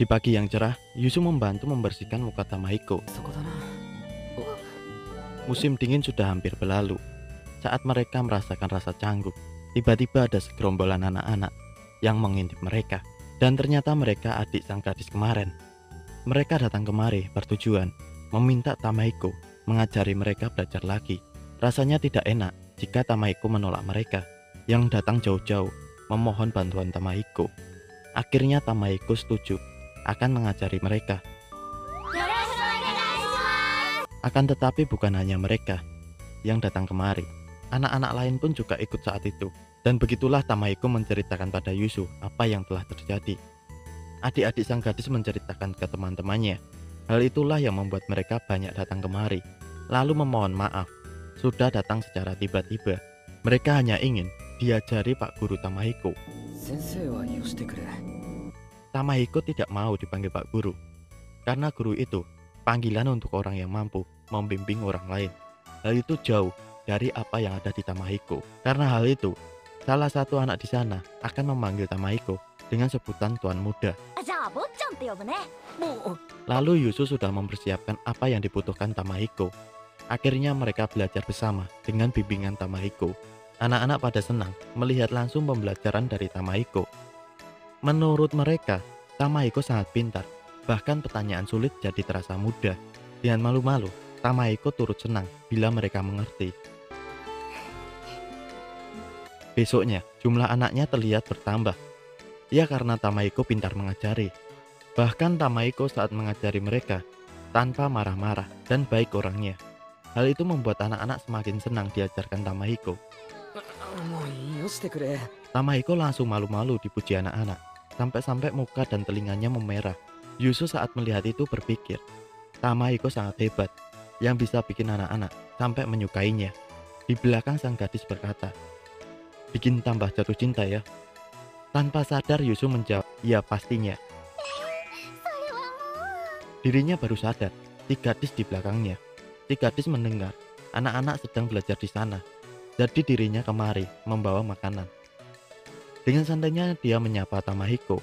Di pagi yang cerah, Yusu membantu membersihkan muka Tamahiko. そこだな。 Musim dingin sudah hampir berlalu. Saat mereka merasakan rasa canggung, tiba-tiba ada segerombolan anak-anak yang mengintip mereka. Dan ternyata mereka adik sang gadis kemarin. Mereka datang kemari bertujuan meminta Tamahiko mengajari mereka belajar lagi. Rasanya tidak enak jika Tamahiko menolak mereka yang datang jauh-jauh memohon bantuan Tamahiko. Akhirnya Tamahiko setuju akan mengajari mereka. Akan tetapi bukan hanya mereka yang datang kemari. Anak-anak lain pun juga ikut saat itu. Dan begitulah Tamahiko menceritakan pada Yusu apa yang telah terjadi. Adik-adik sang gadis menceritakan ke teman-temannya. Hal itulah yang membuat mereka banyak datang kemari, lalu memohon maaf. Sudah datang secara tiba-tiba. Mereka hanya ingin diajari Pak Guru Tamahiko. 先生はよしてくれ。 Tamahiko tidak mau dipanggil Pak Guru, karena guru itu panggilan untuk orang yang mampu membimbing orang lain. Hal itu jauh dari apa yang ada di Tamahiko. Karena hal itu, salah satu anak di sana akan memanggil Tamahiko dengan sebutan Tuan Muda. Lalu Yusu sudah mempersiapkan apa yang dibutuhkan Tamahiko. Akhirnya mereka belajar bersama dengan bimbingan Tamahiko. Anak-anak pada senang melihat langsung pembelajaran dari Tamahiko. Menurut mereka, Tamahiko sangat pintar. Bahkan pertanyaan sulit jadi terasa mudah. Dengan malu-malu, Tamahiko turut senang bila mereka mengerti. Besoknya, jumlah anaknya terlihat bertambah. Ya karena Tamahiko pintar mengajari. Bahkan Tamahiko saat mengajari mereka tanpa marah-marah dan baik orangnya. Hal itu membuat anak-anak semakin senang diajarkan Tamahiko. もうよしてくれ。 Tamahiko langsung malu-malu dipuji anak-anak, sampai-sampai muka dan telinganya memerah. Yusu saat melihat itu berpikir, Tamahiko sangat hebat, yang bisa bikin anak-anak sampai menyukainya. Di belakang sang gadis berkata, bikin tambah jatuh cinta ya. Tanpa sadar Yusu menjawab, ya pastinya. Dirinya baru sadar, si gadis di belakangnya. Si gadis mendengar, anak-anak sedang belajar di sana. Jadi dirinya kemari membawa makanan. Dengan santainya dia menyapa Tamahiko.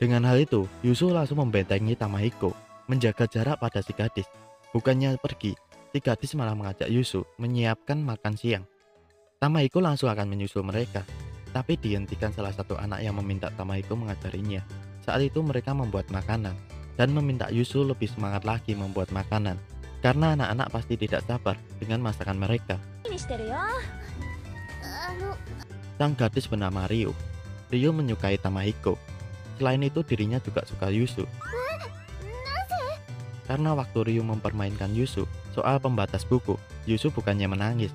Dengan hal itu, Yusu langsung membentengi Tamahiko, menjaga jarak pada si gadis. Bukannya pergi, si gadis malah mengajak Yusu menyiapkan makan siang. Tamahiko langsung akan menyusul mereka, tapi dihentikan salah satu anak yang meminta Tamahiko mengajarinya. Saat itu mereka membuat makanan, dan meminta Yusu lebih semangat lagi membuat makanan, karena anak-anak pasti tidak sabar dengan masakan mereka. Sang gadis bernama Ryo. Ryo menyukai Tamahiko. Selain itu dirinya juga suka Yusu. Karena waktu Ryo mempermainkan Yusu soal pembatas buku, Yusu bukannya menangis.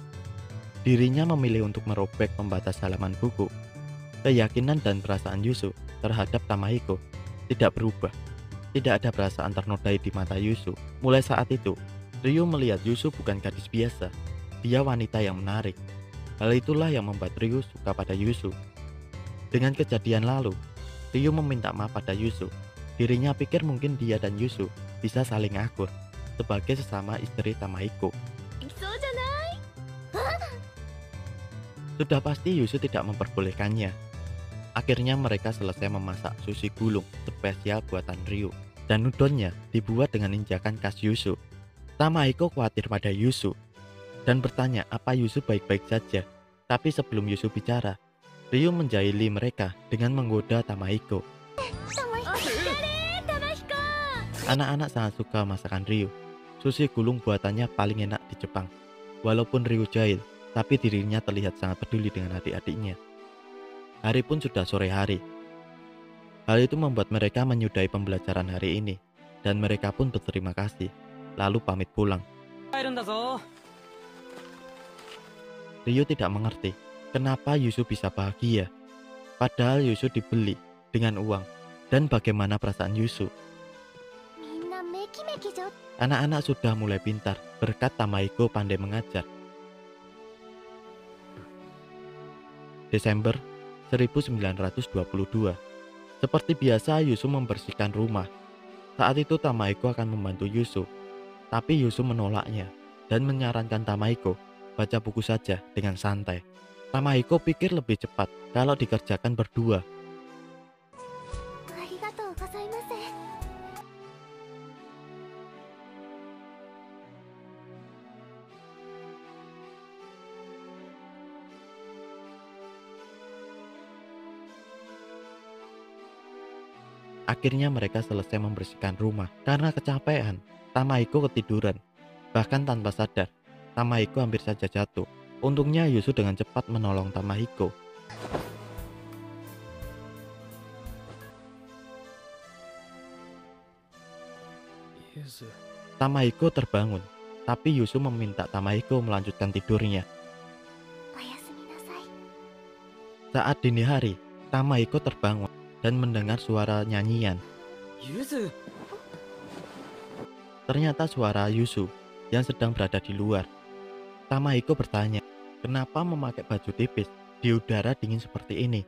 Dirinya memilih untuk merobek pembatas halaman buku. Keyakinan dan perasaan Yusu terhadap Tamahiko tidak berubah. Tidak ada perasaan ternodai di mata Yusu. Mulai saat itu, Ryo melihat Yusu bukan gadis biasa. Dia wanita yang menarik. Hal itulah yang membuat Ryo suka pada Yusu. Dengan kejadian lalu, Ryo meminta maaf pada Yusu. Dirinya pikir mungkin dia dan Yusu bisa saling akur sebagai sesama istri Tamahiko. Sudah pasti Yusu tidak memperbolehkannya. Akhirnya mereka selesai memasak sushi gulung spesial buatan Ryo. Dan udonnya dibuat dengan injakan khas Yusu. Tamahiko khawatir pada Yusu dan bertanya apa Yusu baik-baik saja. Tapi sebelum Yusu bicara, Ryo menjahili mereka dengan menggoda Tamahiko. Anak-anak sangat suka masakan Ryo. Sushi gulung buatannya paling enak di Jepang. Walaupun Ryo jahil, tapi dirinya terlihat sangat peduli dengan adik-adiknya. Hari pun sudah sore hari. Hal itu membuat mereka menyudahi pembelajaran hari ini, dan mereka pun berterima kasih, lalu pamit pulang. 帰るんだぞ。 Ryo tidak mengerti kenapa Yusu bisa bahagia, padahal Yusu dibeli dengan uang, dan bagaimana perasaan Yusu. Anak-anak sudah mulai pintar berkat Tamahiko pandai mengajar. Desember 1922. Seperti biasa Yusu membersihkan rumah. Saat itu Tamahiko akan membantu Yusu, tapi Yusu menolaknya dan menyarankan Tamahiko baca buku saja dengan santai. Tamahiko pikir lebih cepat kalau dikerjakan berdua. とうございます。 Akhirnya mereka selesai membersihkan rumah. Karena kecapean, Tamahiko ketiduran. Bahkan tanpa sadar, Tamahiko hampir saja jatuh. Untungnya Yusu dengan cepat menolong Tamahiko. Yusu. Tamahiko terbangun, tapi Yusu meminta Tamahiko melanjutkan tidurnya. おやすみなさい。 Saat dini hari, Tamahiko terbangun dan mendengar suara nyanyian. Yusu. Ternyata suara Yusu yang sedang berada di luar. Tamahiko bertanya, kenapa memakai baju tipis di udara dingin seperti ini?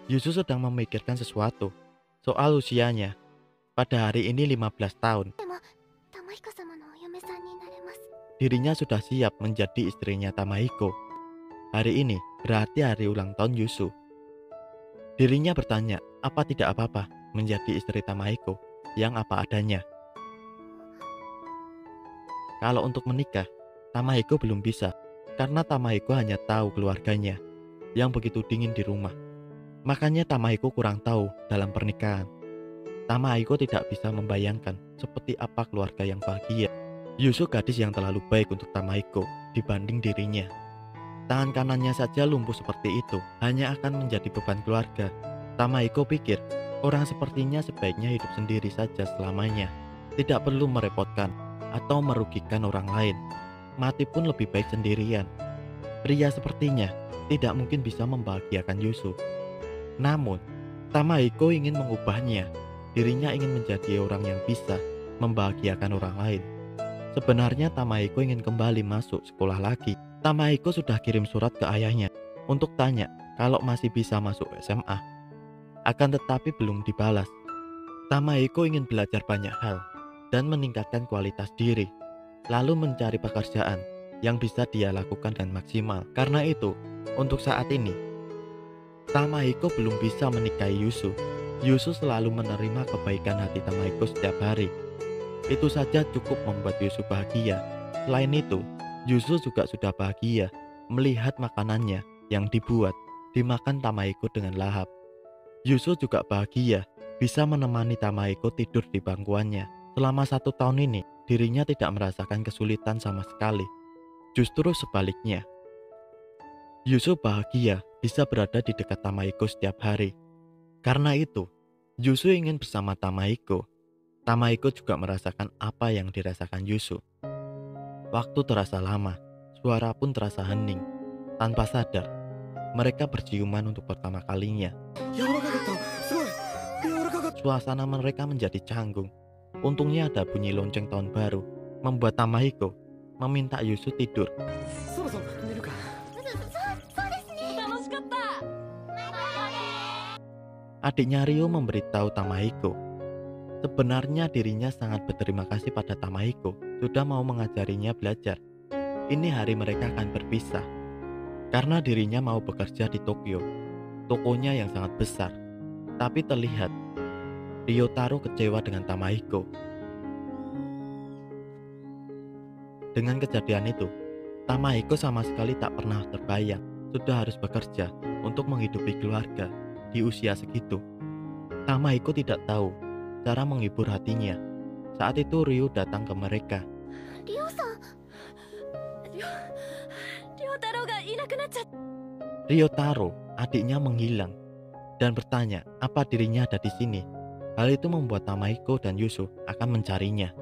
Yusu sedang memikirkan sesuatu soal usianya. Pada hari ini 15 tahun. でも、玉彦様のお嫁さんになれます。 Dirinya sudah siap menjadi istrinya Tamahiko. Hari ini berarti hari ulang tahun Yusu. Dirinya bertanya, apa tidak apa-apa menjadi istri Tamahiko yang apa adanya. Kalau untuk menikah, Tamahiko belum bisa, karena Tamahiko hanya tahu keluarganya yang begitu dingin di rumah. Makanya Tamahiko kurang tahu dalam pernikahan. Tamahiko tidak bisa membayangkan seperti apa keluarga yang bahagia. Yusu gadis yang terlalu baik untuk Tamahiko dibanding dirinya. Tangan kanannya saja lumpuh seperti itu, hanya akan menjadi beban keluarga. Tamahiko pikir, orang sepertinya sebaiknya hidup sendiri saja selamanya. Tidak perlu merepotkan atau merugikan orang lain. Mati pun lebih baik sendirian. Pria sepertinya tidak mungkin bisa membahagiakan Yusu. Namun, Tamahiko ingin mengubahnya. Dirinya ingin menjadi orang yang bisa membahagiakan orang lain. Sebenarnya Tamahiko ingin kembali masuk sekolah lagi. Tamahiko sudah kirim surat ke ayahnya untuk tanya kalau masih bisa masuk SMA. Akan tetapi belum dibalas. Tamahiko ingin belajar banyak hal dan meningkatkan kualitas diri, lalu mencari pekerjaan yang bisa dia lakukan dengan maksimal. Karena itu, untuk saat ini, Tamahiko belum bisa menikahi Yusu. Yusu selalu menerima kebaikan hati Tamahiko setiap hari. Itu saja cukup membuat Yusu bahagia. Selain itu, Yusu juga sudah bahagia melihat makanannya yang dimakan Tamahiko dengan lahap. Yusu juga bahagia bisa menemani Tamahiko tidur di bangkuannya. Selama 1 tahun ini, dirinya tidak merasakan kesulitan sama sekali. Justru sebaliknya, Yusu bahagia bisa berada di dekat Tamahiko setiap hari. Karena itu, Yusu ingin bersama Tamahiko. Tamahiko juga merasakan apa yang dirasakan Yusu. Waktu terasa lama, suara pun terasa hening. Tanpa sadar, mereka berciuman untuk pertama kalinya. Suasana mereka menjadi canggung. Untungnya ada bunyi lonceng tahun baru, membuat Tamahiko meminta Yusu tidur. Adiknya Ryo memberitahu Tamahiko, sebenarnya dirinya sangat berterima kasih pada Tamahiko sudah mau mengajarinya belajar. Ini hari mereka akan berpisah, karena dirinya mau bekerja di Tokyo, tokonya yang sangat besar. Tapi terlihat Ryotaro kecewa dengan Tamahiko. Dengan kejadian itu, Tamahiko sama sekali tak pernah terbayang sudah harus bekerja untuk menghidupi keluarga di usia segitu. Tamahiko tidak tahu cara menghibur hatinya. Saat itu Ryu datang ke mereka. Ryotaro, adiknya menghilang dan bertanya apa dirinya ada di sini. Hal itu membuat Tamahiko dan Yusu akan mencarinya.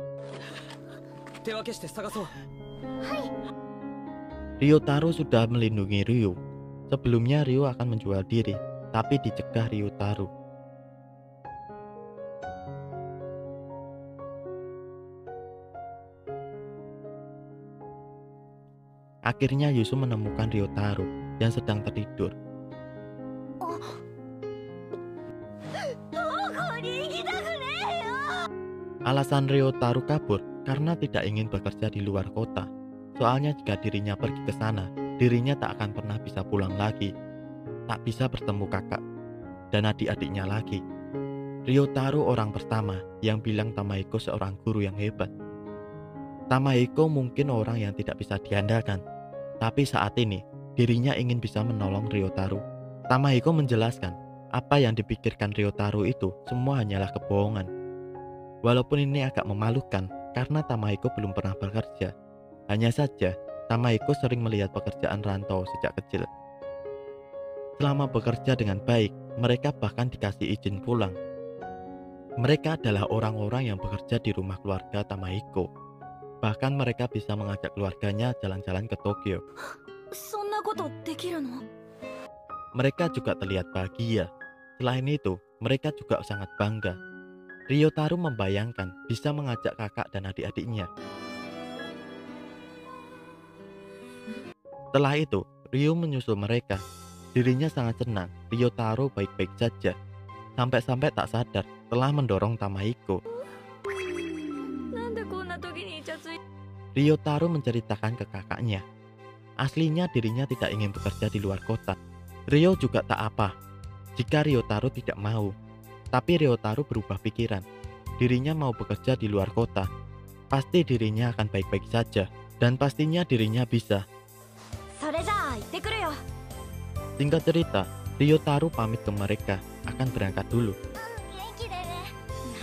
Ryotaro sudah melindungi Ryu. Sebelumnya Ryu akan menjual diri, tapi dicegah Ryotaro. Akhirnya Yusu menemukan Ryotaro yang sedang tertidur. Alasan Ryotaro kabur karena tidak ingin bekerja di luar kota. Soalnya jika dirinya pergi ke sana, dirinya tak akan pernah bisa pulang lagi. Tak bisa bertemu kakak. dan adik-adiknya lagi. Ryotaro orang pertama yang bilang Tamahiko seorang guru yang hebat. Tamahiko mungkin orang yang tidak bisa diandalkan, tapi saat ini dirinya ingin bisa menolong Ryotaro. Tamahiko menjelaskan apa yang dipikirkan Ryotaro itu semua hanyalah kebohongan. Walaupun ini agak memalukan karena Tamahiko belum pernah bekerja. Hanya saja Tamahiko sering melihat pekerjaan rantau sejak kecil. Selama bekerja dengan baik, mereka bahkan dikasih izin pulang. Mereka adalah orang-orang yang bekerja di rumah keluarga Tamahiko. Bahkan mereka bisa mengajak keluarganya jalan-jalan ke Tokyo. そんなことできるの？ Mereka juga terlihat bahagia. Selain itu, mereka juga sangat bangga. Ryotaro membayangkan bisa mengajak kakak dan adik-adiknya. Setelah itu, Ryo menyusul mereka. Dirinya sangat senang Ryotaro baik-baik saja. Sampai-sampai tak sadar telah mendorong Tamahiko. なんでこんな時にイチャつい？ Ryotaro menceritakan ke kakaknya. Aslinya dirinya tidak ingin bekerja di luar kota. Ryo juga tak apa jika Ryotaro tidak mau. Tapi Ryotaro berubah pikiran. Dirinya mau bekerja di luar kota. Pasti dirinya akan baik-baik saja. Dan pastinya dirinya bisa. それじゃあ行ってくるよ。 Singkat cerita, Ryotaro pamit ke mereka akan berangkat dulu. 元気でね。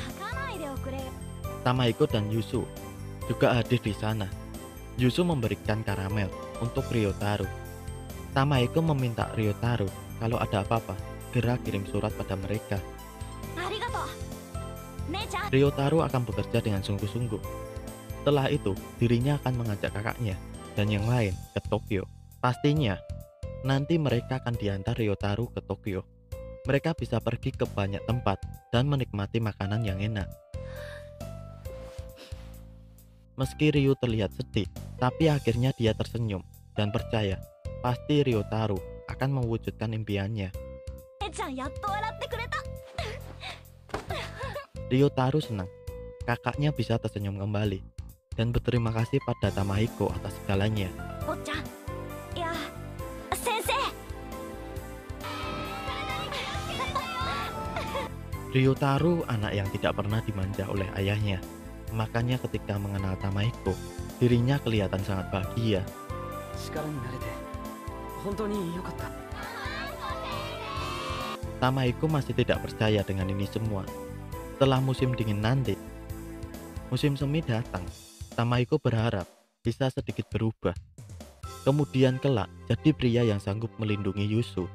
泣かないでおくれよ。 Tamahiko dan Yusu juga hadir di sana. Yusu memberikan karamel untuk Ryotaro. Tamahiko meminta Ryotaro kalau ada apa-apa, segera kirim surat pada mereka. ありがとう。姉ちゃん。 Ryotaro akan bekerja dengan sungguh-sungguh. Setelah itu, dirinya akan mengajak kakaknya dan yang lain ke Tokyo. Pastinya, nanti mereka akan diantar Ryotaro ke Tokyo. Mereka bisa pergi ke banyak tempat dan menikmati makanan yang enak. Meski Ryu terlihat sedih, tapi akhirnya dia tersenyum dan percaya pasti Ryotaro akan mewujudkan impiannya. 姉ちゃんやっと笑ってくれた。 Ryotaro senang kakaknya bisa tersenyum kembali dan berterima kasih pada Tamahiko atas segalanya. おっちゃん。いや、先生。 Ryotaro anak yang tidak pernah dimanja oleh ayahnya. Makanya ketika mengenal Tamahiko, dirinya kelihatan sangat bahagia. 力になれて本当に良かった。 Tamahiko masih tidak percaya dengan ini semua. Setelah musim dingin nanti, musim semi datang. Tamahiko berharap bisa sedikit berubah. Kemudian kelak jadi pria yang sanggup melindungi Yusu